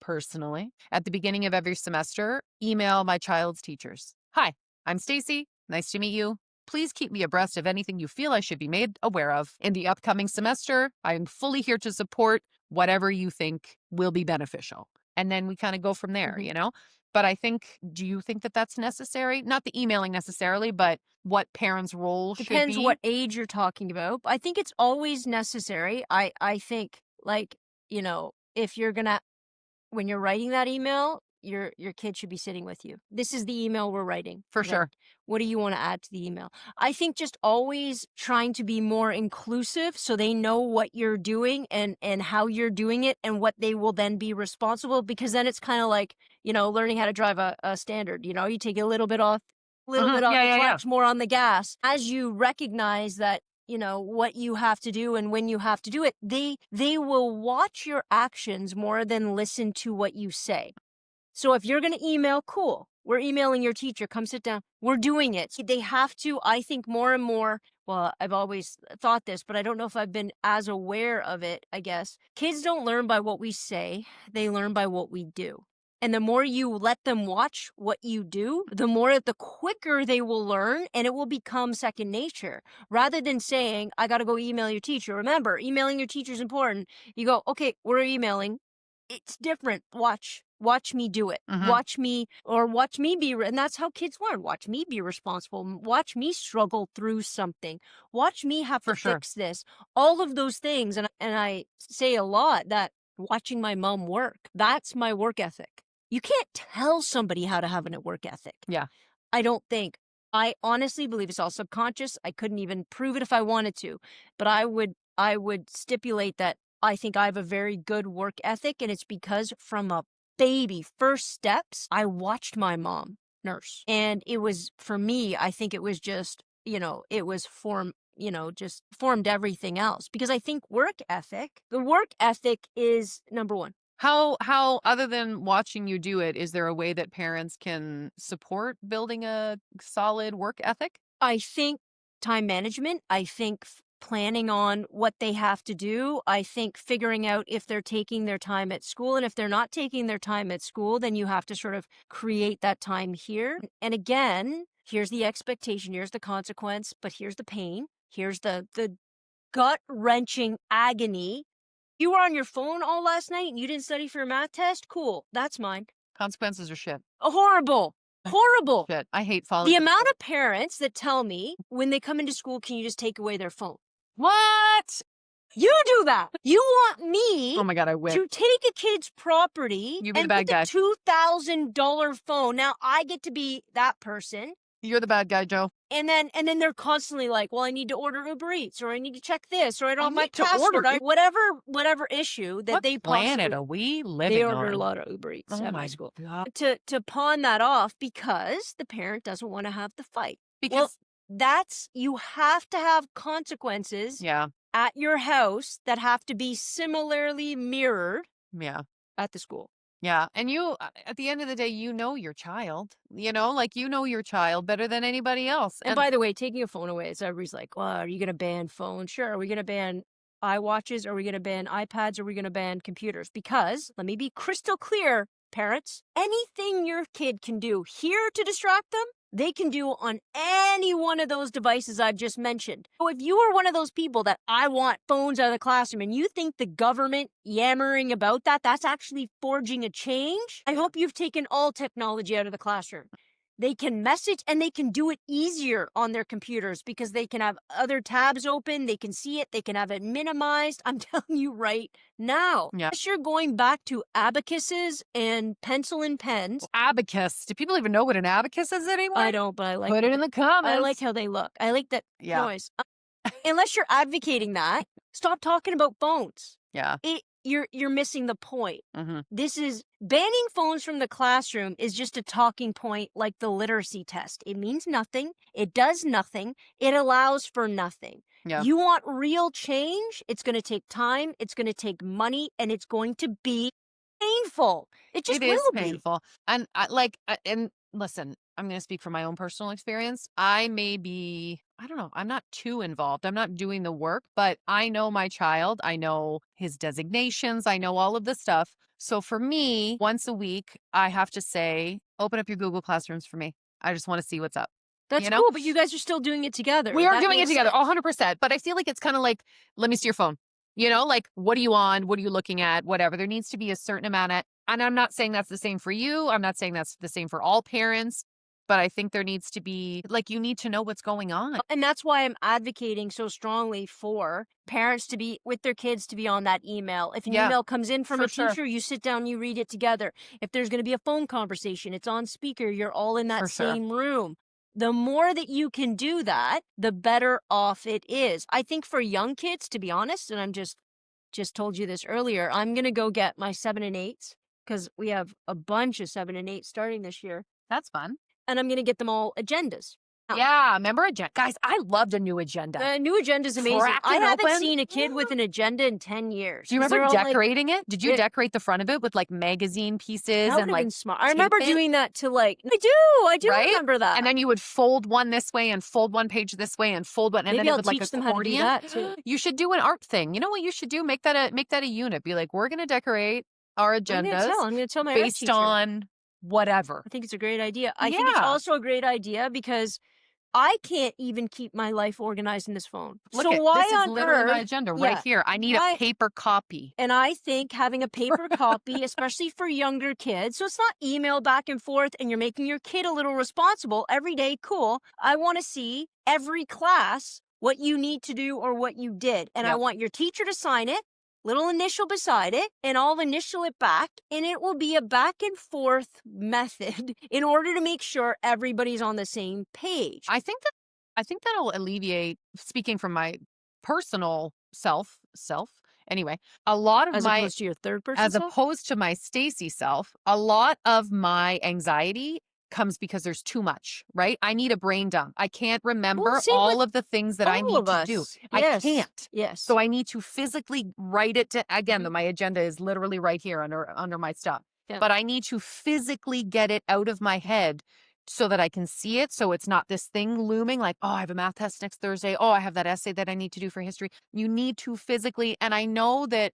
personally, at the beginning of every semester, email my child's teachers. Hi, I'm Stacey. Nice to meet you. Please keep me abreast of anything you feel I should be made aware of in the upcoming semester. I am fully here to support whatever you think will be beneficial. And then we kind of go from there, Mhm. you know? But I think, do you think that that's necessary? Not the emailing necessarily, but what parents' role should Depends be? what age you're talking about. I think it's always necessary. I think, like, if you're gonna when you're writing that email, your kid should be sitting with you. This is the email we're writing. For Okay. sure. What do you want to add to the email? I think just always trying to be more inclusive so they know what you're doing and how you're doing it and what they will then be responsible, because then it's kind of like, learning how to drive a standard. You take a little bit off, Yeah, the yeah, yeah. clutch, more on the gas. As you recognize that, what you have to do and when you have to do it, they will watch your actions more than listen to what you say. So if you're going to email, cool. We're emailing your teacher. Come sit down. We're doing it. They have to, I think, more and more. Well, I've always thought this, but I don't know if I've been as aware of it, I guess. Kids don't learn by what we say, they learn by what we do. And the more you let them watch what you do, the quicker they will learn, and it will become second nature. Rather than saying, I got to go email your teacher. Remember, emailing your teacher is important. You go, okay, we're emailing. It's different. Watch me do it. Hmm. Watch me be, and that's how kids learn. Watch me be responsible. Watch me struggle through something. Watch me have to For sure. fix this. All of those things. And I say a lot that watching my mom work, that's my work ethic. You can't tell somebody how to have a work ethic. Yeah. I don't think. I honestly believe it's all subconscious. I couldn't even prove it if I wanted to, but I would stipulate that I think I have a very good work ethic, and it's because from a baby, first steps, I watched my mom nurse. And it was, for me, I think it was just, it was just formed everything else. Because I think the work ethic is number one. How other than watching you do it, is there a way that parents can support building a solid work ethic? I think time management. I think planning on what they have to do. I think figuring out if they're taking their time at school. And if they're not taking their time at school, then you have to sort of create that time here. And again, here's the expectation, here's the consequence, but here's the pain. Here's the gut-wrenching agony. You were on your phone all last night and you didn't study for your math test? Cool. That's mine. Consequences are shit. Horrible. Horrible. Shit. I hate falling. The amount of parents that tell me when they come into school, can you just take away their phone? What? You do that. You want me Oh my God, I wish. to take a kid's property You be the and bad put guy. the $2,000 phone. Now I get to be that person. You're the bad guy, Joe. And then they're constantly like, well, I need to order Uber Eats, or I need to check this, or I don't have my need to password. order whatever issue that What they planet possibly are we they living order a on? lot of Uber Eats Oh at my my school. God. To pawn that off because the parent doesn't want to have the fight. Well, Because you have to have consequences yeah, at your house that have to be similarly mirrored yeah. at the school. Yeah. And at the end of the day, you know your child, like you know your child better than anybody else. And by the way, taking a phone away, so everybody's like, well, are you going to ban phones? Sure. Are we going to ban iWatches? Are we going to ban iPads? Are we going to ban computers? Because, let me be crystal clear, parents, anything your kid can do here to distract them, they can do on any one of those devices I've just mentioned. So if you are one of those people that I want phones out of the classroom and you think the government yammering about that, that's actually forging a change, I hope you've taken all technology out of the classroom. They can message and they can do it easier on their computers because they can have other tabs open. They can see it. They can have it minimized. I'm telling you right now. Yeah. Unless you're going back to abacuses and pencil and pens. Abacus. Do people even know what an abacus is anymore? I don't, but I like Put it in the comments. I like how they look. I like that Yeah. noise. Unless you're advocating that, stop talking about phones. Yeah. You're missing the point. Mm-hmm. This is banning phones from the classroom is just a talking point like the literacy test. It means nothing. It does nothing. It allows for nothing. Yeah. You want real change? It's going to take time. It's going to take money, and it's going to be painful. It just It is will be. painful. And and listen, I'm going to speak from my own personal experience. I don't know, I'm not too involved. I'm not doing the work, but I know my child. I know his designations. I know all of the stuff. So for me, once a week, I have to say, open up your Google Classrooms for me. I just want to see what's up. That's cool, but you guys are still doing it together. We are That doing it makes together, sense. 100%. But I feel like it's kind of like, let me see your phone. Like, what are you on? What are you looking at? Whatever. There needs to be a certain amount of, and I'm not saying that's the same for you. I'm not saying that's the same for all parents. But I think there needs to be, like, you need to know what's going on. And that's why I'm advocating so strongly for parents to be with their kids to be on that email. If an email comes in from a teacher, you sit down, you read it together. If there's going to be a phone conversation, it's on speaker. You're all in that same room. The more that you can do that, the better off it is. I think for young kids, to be honest, and I'm just told you this earlier, I'm going to go get my 7 and 8s because we have a bunch of 7 and 8 starting this year. That's fun. And I'm going to get them all agendas. Yeah, remember agenda? Guys, I loved a new agenda. The new agenda is amazing. I haven't seen a kid with an agenda in 10 years. Do you remember decorating it? Did you decorate the front of it with like magazine pieces that and like? Been smart. I remember doing that to like. I do remember that. And then you would fold one this way and fold one page this way and fold one, and Maybe then it I'll would like teach them how to do that too. You should do an art thing. You know what you should do? Make that a unit. Be like, we're gonna decorate our agendas. I'm gonna tell my based on whatever. I think it's a great idea. I think it's also a great idea because I can't even keep my life organized in this phone. Look, so why this is on literally earth? my agenda right here. I need a paper copy. And I think having a paper copy, especially for younger kids, so it's not email back and forth and you're making your kid a little responsible every day. Cool. I want to see every class what you need to do or what you did. And I want your teacher to sign it. Little initial beside it, and I'll initial it back, and it will be a back and forth method in order to make sure everybody's on the same page. I think that'll alleviate, speaking from my personal self. Anyway, a lot of as opposed to your third person self? Opposed to my Stacey self, a lot of my anxiety comes because there's too much, right? I need a brain dump. I can't remember all of the things that I need to do. I can't. Yes. So I need to physically write it again, my agenda is literally right here under my stuff. Yeah. But I need to physically get it out of my head so that I can see it. So it's not this thing looming like, oh, I have a math test next Thursday. Oh, I have that essay that I need to do for history. You need to physically, and I know that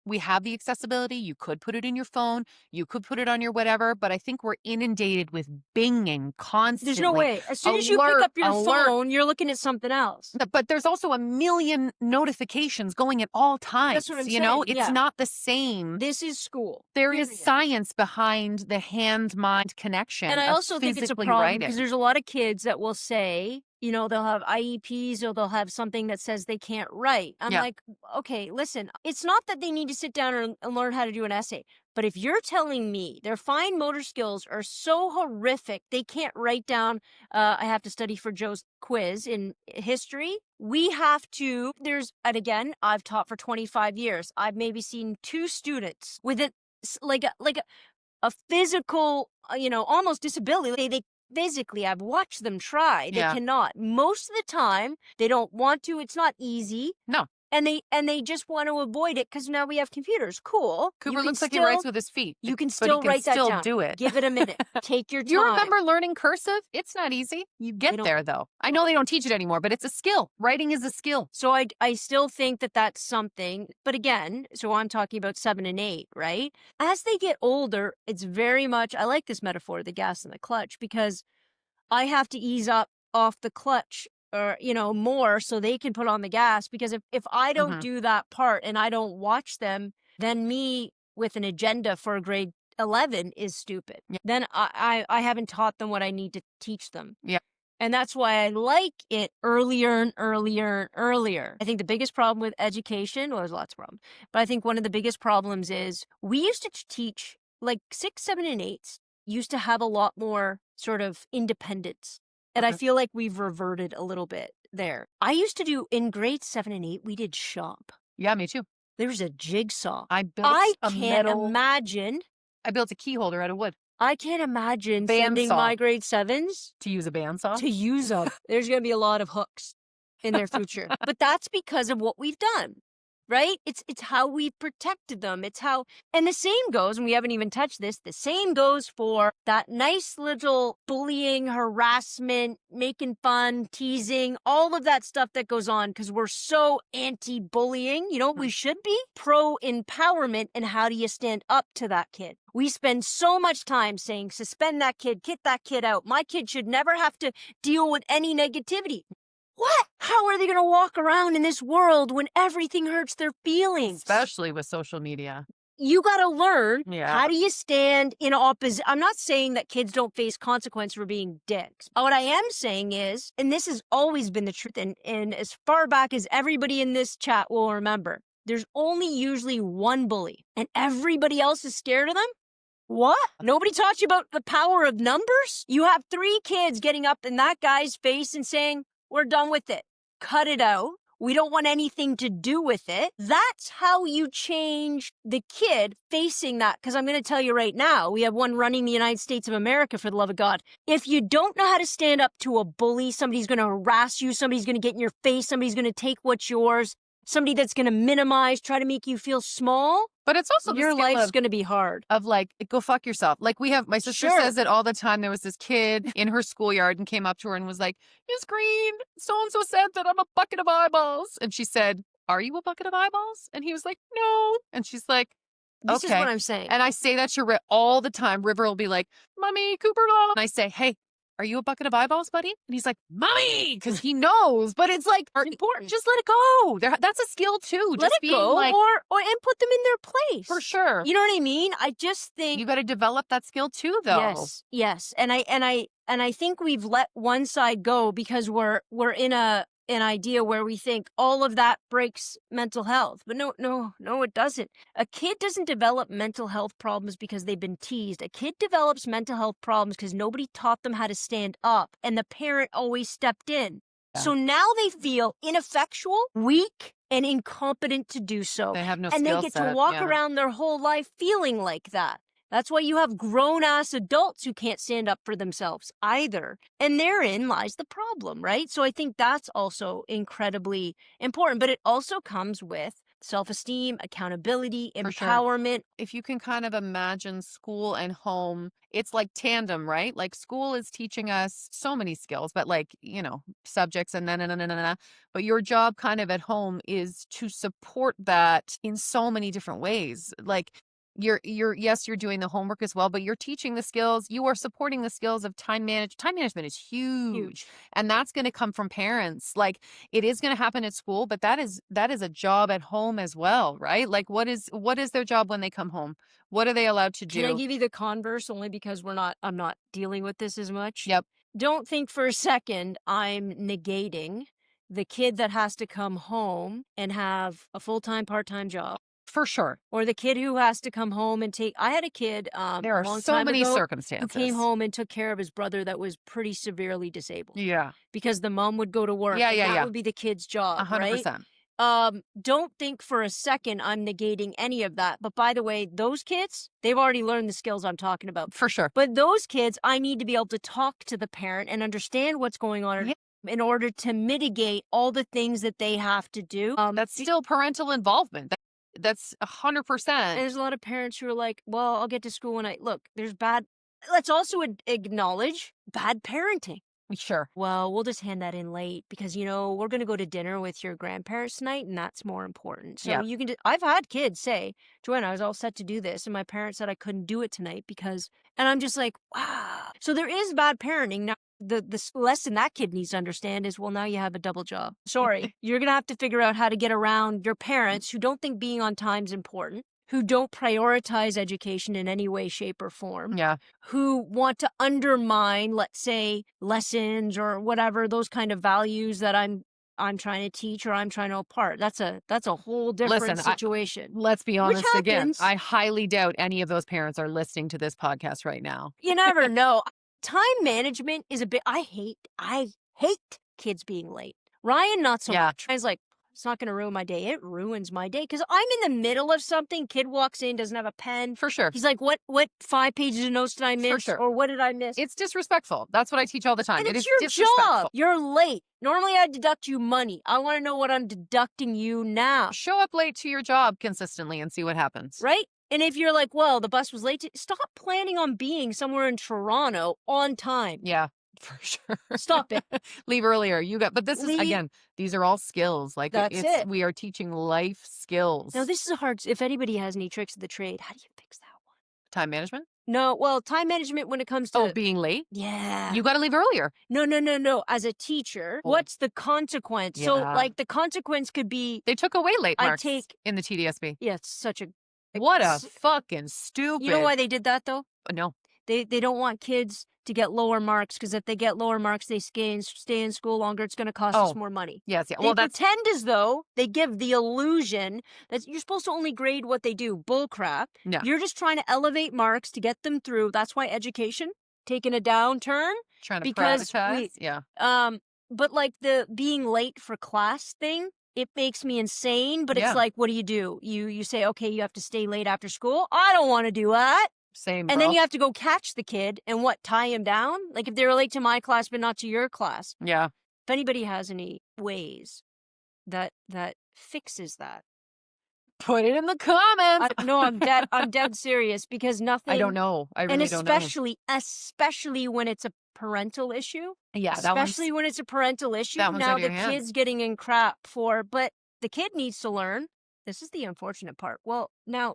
we have the accessibility. You could put it in your phone. You could put it on your whatever. But I think we're inundated with binging constantly. There's no way. As soon as you pick up your phone, you're looking at something else. But there's also a million notifications going at all times. That's what I'm saying. It's not the same. This is school. There is science behind the hand-mind connection. And I also think it's a problem because there's a lot of kids that will say, they'll have IEPs or they'll have something that says they can't write. I'm Yeah. like, okay, listen, it's not that they need to sit down and learn how to do an essay. But if you're telling me their fine motor skills are so horrific, they can't write down, I have to study for Joe's quiz in history. We have to, and again, I've taught for 25 years. I've maybe seen 2 students with a physical, almost disability. They physically, I've watched them try. They Yeah. cannot. Most of the time, they don't want to. It's not easy. No. And they just want to avoid it because now we have computers. Cool. Cooper looks like he writes with his feet, You can but he still can write that still down. do it. Give it a minute. Take your time. You remember learning cursive? It's not easy. You get don't- there, though. I know they don't teach it anymore, but it's a skill. Writing is a skill. So I still think that that's something. But again, so I'm talking about 7 and 8, right? As they get older, it's very much, I like this metaphor, the gas and the clutch, because I have to ease up off the clutch or, more so they can put on the gas. Because if I don't Mhm. do that part and I don't watch them, then me with an agenda for grade 11 is stupid. Yeah. Then I haven't taught them what I need to teach them. Yeah. And that's why I like it earlier and earlier and earlier. I think the biggest problem with education, well, there's lots of problems, but I think one of the biggest problems is we used to teach like 6, 7, and 8s used to have a lot more sort of independence. And I Okay. feel like we've reverted a little bit there. I used to do in grade 7 and 8, we did shop. Yeah, me too. There's a jigsaw. I built I a can't metal. imagine. I built a key holder out of wood I can't imagine sending Bandsaw. my grade 7s to use a bandsaw. to use them. There's going to be a lot of hooks in their future. But that's because of what we've done, right? It's how we protected them. It's how, and the same goes, and we haven't even touched this, the same goes for that nice little bullying, harassment, making fun, teasing, all of that stuff that goes on because we're so anti-bullying. You know what we should be? Pro-empowerment, and how do you stand up to that kid? We spend so much time saying, suspend that kid, kick that kid out. My kid should never have to deal with any negativity. What? How are they going to walk around in this world when everything hurts their feelings? Especially with social media. You got to learn, Yeah. how do you stand in opposition? I'm not saying that kids don't face consequence for being dicks. What I am saying is, and this has always been the truth, and as far back as everybody in this chat will remember, there's only usually one bully, and everybody else is scared of them? What? Nobody taught you about the power of numbers? You have 3 kids getting up in that guy's face and saying, we're done with it. Cut it out. We don't want anything to do with it. That's how you change the kid facing that. Because I'm going to tell you right now, we have one running the United States of America, for the love of God. If you don't know how to stand up to a bully, somebody's going to harass you, somebody's going to get in your face, somebody's going to take what's yours, somebody that's going to minimize, try to make you feel small, But it's also your the skill life's going to be hard. of like, go fuck yourself. Like we have, my sister Sure. says it all the time. There was this kid in her schoolyard and came up to her and was like, Miss Green, so-and-so said that I'm a bucket of eyeballs. And she said, are you a bucket of eyeballs? And he was like, no. And she's like, This is okay. what I'm saying. And I say that to River all the time. River will be like, Mommy, Cooper, blah. And I say, hey, are you a bucket of eyeballs, buddy? And he's like, Mommy, because he knows. But it's like, It's important. just let it go. That's a skill too. Let just it being go, like, or and put them in their place. for sure. You know what I mean? I just think You got to develop that skill too, though. yes. And I think we've let one side go because we're in an idea where we think all of that breaks mental health. But no, it doesn't. A kid doesn't develop mental health problems because they've been teased. A kid develops mental health problems because nobody taught them how to stand up and the parent always stepped in. Yeah. So now they feel ineffectual, weak, and incompetent to do so. They have no And they skill get set. to walk Yeah. around their whole life feeling like that. That's why you have grown-ass adults who can't stand up for themselves either. And therein lies the problem, right? So I think that's also incredibly important. But it also comes with self-esteem, accountability, For sure. empowerment. If you can kind of imagine school and home, it's like tandem, right? Like school is teaching us so many skills, but like, subjects and na. But your job kind of at home is to support that in so many different ways. Like yes, you're doing the homework as well, but you're teaching the skills. You are supporting the skills of time management. Time management is huge. And that's going to come from parents. Like it is going to happen at school, but that is a job at home as well, right? Like what is their job when they come home? What are they allowed to do? Can I give you the converse only because I'm not dealing with this as much? Yep. don't think for a second I'm negating the kid that has to come home and have a full-time, part-time job, For sure. or the kid who has to come home and take I had a kid, There a are long so time many ago who came circumstances. home and took care of his brother that was pretty severely disabled Yeah. because the mom would go to work, Yeah, and yeah, that yeah. would be the kid's job, right? 100%. Don't think for a second I'm negating any of that. But by the way, those kids, they've already learned the skills I'm talking about. For sure. But those kids, I need to be able to talk to the parent and understand what's going on Yeah. in order to mitigate all the things that they have to do. That's still parental involvement. That's And 100%. there's a lot of parents who are like, well, I'll get to school when I look, there's bad. Let's also acknowledge bad parenting. Sure. Well, we'll just hand that in late because, we're going to go to dinner with your grandparents tonight and that's more important. So Yeah. you can, I've had kids say, Joanna, I was all set to do this. And my parents said I couldn't do it tonight and I'm just like, wow. So there is bad parenting. Now, the lesson that kid needs to understand is, well, now you have a double job. Sorry. You're going to have to figure out how to get around your parents who don't think being on time is important, who don't prioritize education in any way, shape, or form, Yeah. who want to undermine, let's say, lessons or whatever, those kind of values that I'm trying to teach or I'm trying to impart. That's a whole different Listen, situation. Let's be honest again. happens. I highly doubt any of those parents are listening to this podcast right now. You never know. Time management is a bit I hate kids being late. Ryan, not so Yeah. much. Ryan's like, it's not going to ruin my day. It ruins my day because I'm in the middle of something. Kid walks in, doesn't have a pen. For sure. He's like, what 5 pages of notes did I miss? sure. Or what did I miss? It's disrespectful. That's what I teach all the time. And It it's is your disrespectful. job. You're late. Normally I deduct you money. I want to know what I'm deducting you now. Show up late to your job consistently and see what happens. Right? And if you're like, well, the bus was late, stop planning on being somewhere in Toronto on time. Yeah. For sure. Stop it. Leave earlier. But this is, again, these are all skills. Like, That's it. We are teaching life skills. Now, this is if anybody has any tricks of the trade, how do you fix that one? Time management? No, well, time management when it comes to being late? Yeah. You got to leave earlier. No. As a teacher, what's the consequence? So, Yeah. the consequence could be They took away late I marks take- in the TDSB. yeah, it's such a What a fucking stupid. You know why they did that though? No. They don't want kids to get lower marks because if they get lower marks, they stay in school longer. It's going to cost us more money. Yes. Yeah. They Well, that's pretend as though they give the illusion that you're supposed to only grade what they do. Bull crap. No. You're just trying to elevate marks to get them through. That's why education taking a downturn. trying to because privatize. Yeah. But like the being late for class thing, it makes me insane. But Yeah. it's like, what do? You say, okay, you have to stay late after school. I don't want to do that. Same. And then you have to go catch the kid and tie him down? Like if they're late to my class but not to your class. Yeah. If anybody has any ways that fixes that. Put it in the comments. No, I'm dead serious because nothing. I don't know. I really don't know. Especially when it's a parental issue. Yeah. Especially when it's a parental issue. that one's Now out of the your hands. kid's getting in crap but the kid needs to learn. This is the unfortunate part. Well, now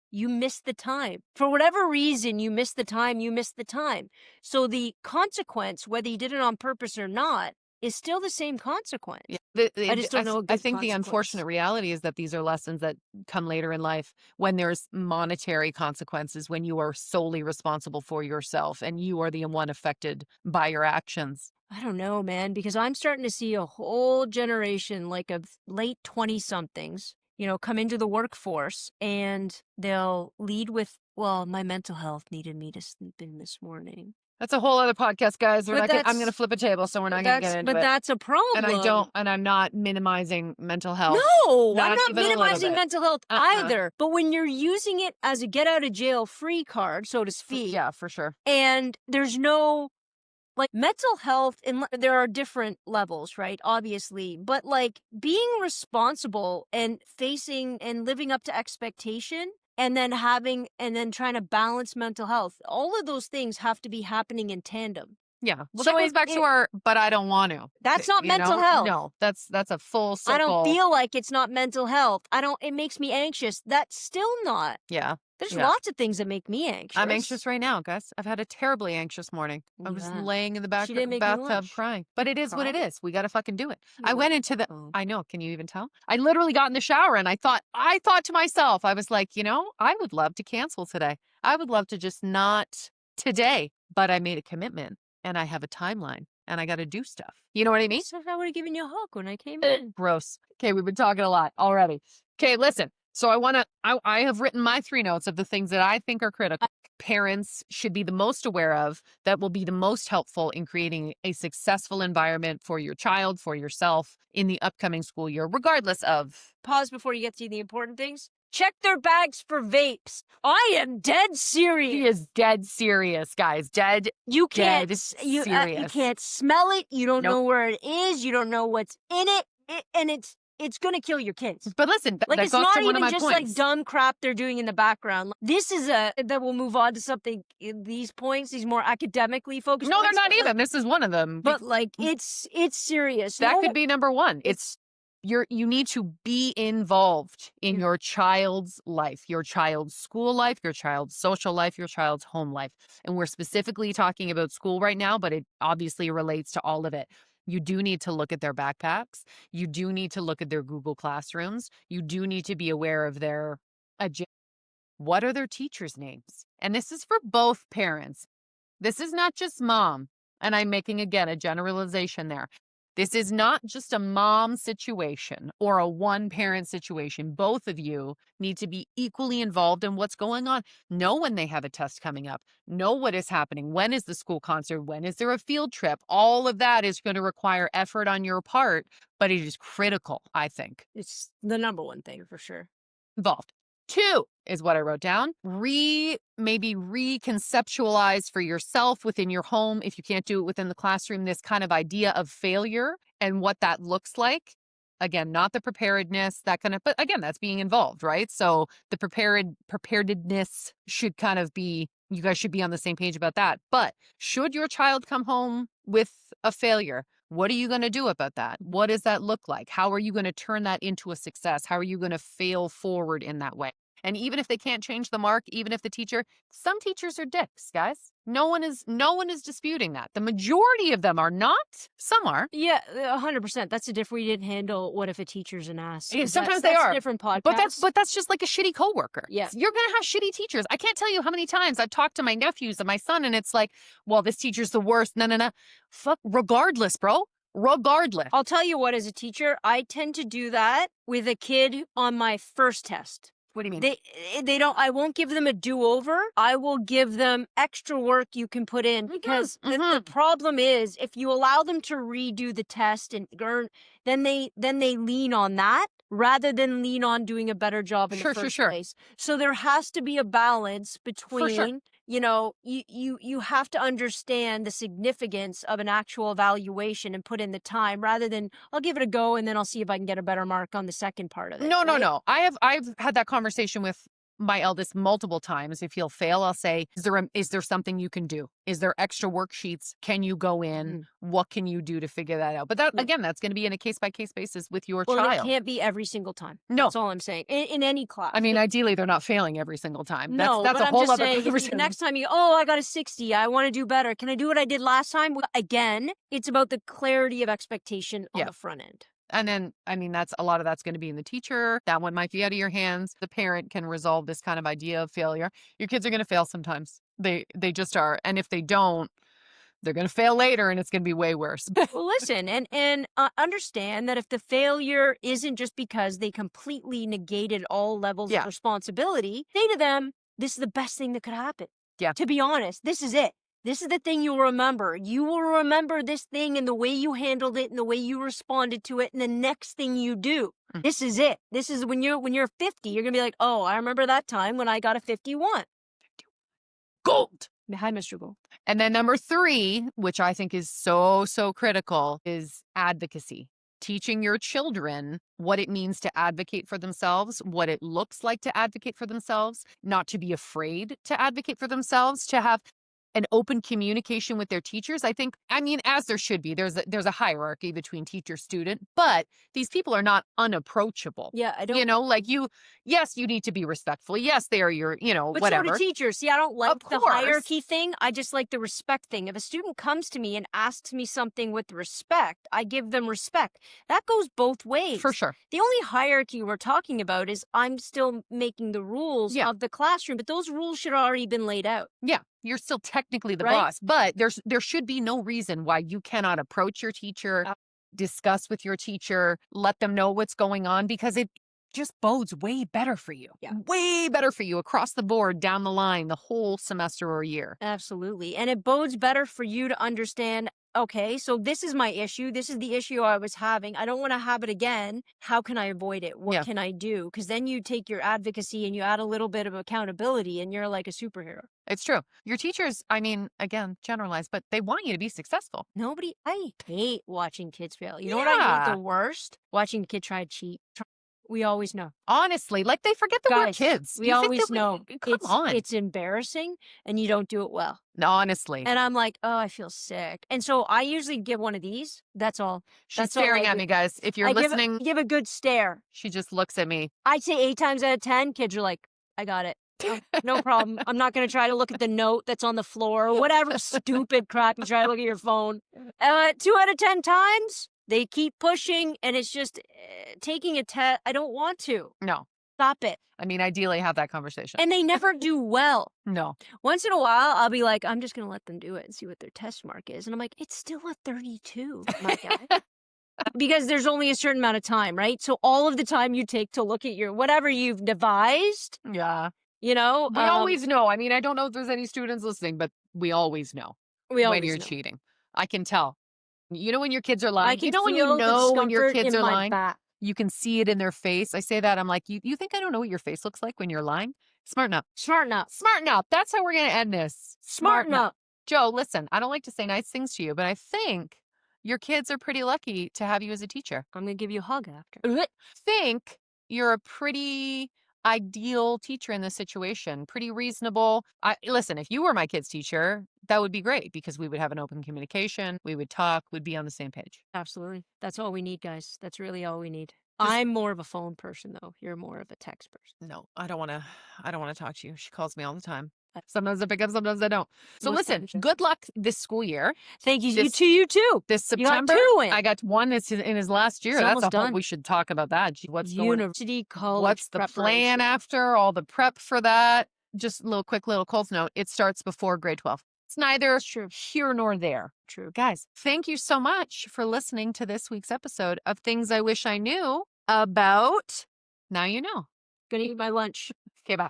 you missed the time. For whatever reason, you missed the time. So the consequence, whether you did it on purpose or not, is still the same consequence. Yeah. I just don't know a I good think the consequence. unfortunate reality is that these are lessons that come later in life when there's monetary consequences, when you are solely responsible for yourself and you are the one affected by your actions. I don't know, man, because I'm starting to see a whole generation like of late 20-somethings, come into the workforce and they'll lead with, well, my mental health needed me to sleep in this morning. That's a whole other podcast, guys. I'm But going to flip a table, so we're not going to get into it. But that's a problem. And I'm not minimizing mental health. No, Not I'm not even a little minimizing bit. mental health either. But when you're using it as a get out of jail free card, so to speak, Yeah, for sure. and there's no mental health, and there are different levels, right? Obviously, but being responsible and facing and living up to expectation. And then trying to balance mental health. All of those things have to be happening in tandem. Yeah. Well, So that goes back to our, but I don't want to. That's not You mental know? health. No, that's a full circle. I don't feel like it's not mental health. It makes me anxious. That's still not. Yeah. There's Yeah. lots of things that make me anxious. I'm anxious right now, guys. I've had a terribly anxious morning. I was Yeah. laying in the She didn't make you bathtub lunch. crying. But it is what it Cry? is. We got to fucking do it. You I know. went into the, Oh. I know, can you even tell? I literally got in the shower and I thought to myself, I was like, I would love to cancel today. I would love to just not today, but I made a commitment. and I have a timeline and I got to do stuff. You know what I mean? So I would have given you a hug when I came in. Gross. Okay, we've been talking a lot already. Okay, listen. So I have written my 3 notes of the things that I think are critical. Parents should be the most aware of that will be the most helpful in creating a successful environment for your child, for yourself in the upcoming school year, regardless of. Pause before you get to the important things. Check their bags for vapes. I am dead serious. He is dead serious, guys. You can't. Dead You serious. can't smell it. You don't Nope. know where it is. You don't know what's in it, and it's gonna kill your kids. But listen, Like that it's goes not to one of even my just points. like dumb crap they're doing in the background. This is that we'll move on to something. These points, these more academically focused. No, they're points, not but, even. This is one of them. But like it's serious. That No, could be number one. You need to be involved in your child's life, your child's school life, your child's social life, your child's home life. And we're specifically talking about school right now, but it obviously relates to all of it. You do need to look at their backpacks. You do need to look at their Google Classrooms. You do need to be aware of their agenda. What are their teachers' names? And this is for both parents. This is not just mom. And I'm making, again, a generalization there. This is not just a mom situation or a one-parent situation. Both of you need to be equally involved in what's going on. Know when they have a test coming up. Know what is happening. When is the school concert? When is there a field trip? All of that is going to require effort on your part, but it is critical, I think. it's the number one thing for sure. Involved. 2 is what I wrote down. Maybe reconceptualize for yourself within your home, if you can't do it within the classroom, this kind of idea of failure and what that looks like. Again, not the preparedness, that kind of, but again, that's being involved, right? So the preparedness should kind of be, you guys should be on the same page about that. But should your child come home with a failure, what are you going to do about that? What does that look like? How are you going to turn that into a success? How are you going to fail forward in that way? And even if they can't change the mark, even if some teachers are dicks, guys. No one is disputing that. The majority of them are not. Some are. Yeah, 100%. That's a different. We didn't handle what if a teacher's an ass. Yeah, 'Cause sometimes that's they are. a different podcast. But that's just like a shitty coworker. Yeah. You're gonna have shitty teachers. I can't tell you how many times I've talked to my nephews and my son, and it's like, well, this teacher's the worst. No. Fuck, regardless, bro. Regardless. I'll tell you what, as a teacher, I tend to do that with a kid on my first test. What do you mean? They don't. I won't give them a do-over. I will give them extra work you can put in because the problem is if you allow them to redo the test and earn, then they lean on that rather than lean on doing a better job in the first place. So there has to be a balance between, you know, you have to understand the significance of an actual evaluation and put in the time rather than I'll give it a go and then I'll see if I can get a better mark on the second part of it. No. I've had that conversation with my eldest multiple times. If he'll fail, I'll say, is there something you can do? Is there extra worksheets? Can you go in? What can you do to figure that out? But that again, that's going to be in a case-by-case basis with your child. It can't be every single time. No. That's all I'm saying. In any class. I mean, ideally, they're not failing every single time. That's a whole other conversation. Next time I got a 60. I want to do better. Can I do what I did last time? Again, it's about the clarity of expectation on the front end. And then, I mean, a lot of that's going to be in the teacher. That one might be out of your hands. The parent can resolve this kind of idea of failure. Your kids are going to fail sometimes. They just are. And if they don't, they're going to fail later and it's going to be way worse. Well, listen, and understand that if the failure isn't just because they completely negated all levels of responsibility, say to them, this is the best thing that could happen. Yeah. To be honest, this is it. This is the thing you'll remember. You will remember this thing and the way you handled it and the way you responded to it and the next thing you do. This is it. This is when you're 50, you're going to be like, oh, I remember that time when I got a 51. Gold. Hi, Mr. Gold. And then number 3, which I think is so critical, is advocacy. Teaching your children what it means to advocate for themselves, what it looks like to advocate for themselves, not to be afraid to advocate for themselves, to have an open communication with their teachers. I mean, as there should be, there's a hierarchy between teacher student, but these people are not unapproachable. Yeah, I don't. You know, like yes, you need to be respectful. Yes, they are your, But whatever. so do teachers. See, I don't like the course. hierarchy thing. I just like the respect thing. If a student comes to me and asks me something with respect, I give them respect. That goes both ways. For sure. The only hierarchy we're talking about is I'm still making the rules of the classroom, but those rules should have already been laid out. Yeah. You're still technically the Right? boss, but there should be no reason why you cannot approach your teacher, discuss with your teacher, let them know what's going on, because it just bodes way better for you. Yeah. Way better for you across the board, down the line, the whole semester or year. Absolutely. And it bodes better for you to understand, okay, so this is my issue. This is the issue I was having. I don't want to have it again. How can I avoid it? What Yeah. can I do? Because then you take your advocacy and you add a little bit of accountability and you're like a superhero. It's true. Your teachers, I mean, again, generalized, but they want you to be successful. I hate watching kids fail. You know what I hate Yeah. the worst? Watching a kid try to cheat. We always know. Honestly, like they forget that we're Guys, kids. we You think always that know. Come on. It's embarrassing and you don't do it well. Honestly. And I'm like, oh, I feel sick. And so I usually give one of these. That's all. She's That's all staring I at do. me, guys. If you're I listening, give a good stare. she just looks at me. I'd say 8 times out of 10, kids are like, I got it. Oh, no problem. I'm not going to try to look at the note that's on the floor or whatever stupid crap you try to look at your phone. 2 out of 10 times, they keep pushing and it's just taking a test. I don't want to. No. Stop it. I mean, ideally have that conversation. And they never do well. No. Once in a while, I'll be like, I'm just going to let them do it and see what their test mark is. And I'm like, it's still a 32, my guy. Because there's only a certain amount of time, right? So all of the time you take to look at your whatever you've devised, Yeah. you know. We always know. I mean, I don't know if there's any students listening, but we always know when you're cheating. I can tell. You know when your kids are lying? I can You know when feel you know the when your discomfort kids in are my lying? back. You can see it in their face. I say that. I'm like, you think I don't know what your face looks like when you're lying? Smarten up. Smarten up. Smarten up. That's how we're going to end this. Smarten up. Joe, listen, I don't like to say nice things to you, but I think your kids are pretty lucky to have you as a teacher. I'm going to give you a hug after. Think you're a pretty ideal teacher in this situation, pretty reasonable. Listen, if you were my kid's teacher, that would be great because we would have an open communication. We would talk, we'd be on the same page. Absolutely. That's all we need, guys. That's really all we need. I'm more of a phone person, though. You're more of a text person. No, I don't want to talk to you. She calls me all the time. Sometimes I pick up, sometimes I don't. So listen, good luck this school year. Thank you. You too. This September, you got 2 in. I got one that's in his last year. It's That's almost done. We should talk about that. What's University, college, what's the plan after? All the prep for that. Just a quick Coles note. It starts before grade 12. It's neither here nor there. True. Guys, thank you so much for listening to this week's episode of Things I Wish I Knew About. Now you know. Gonna eat my lunch. Okay, bye.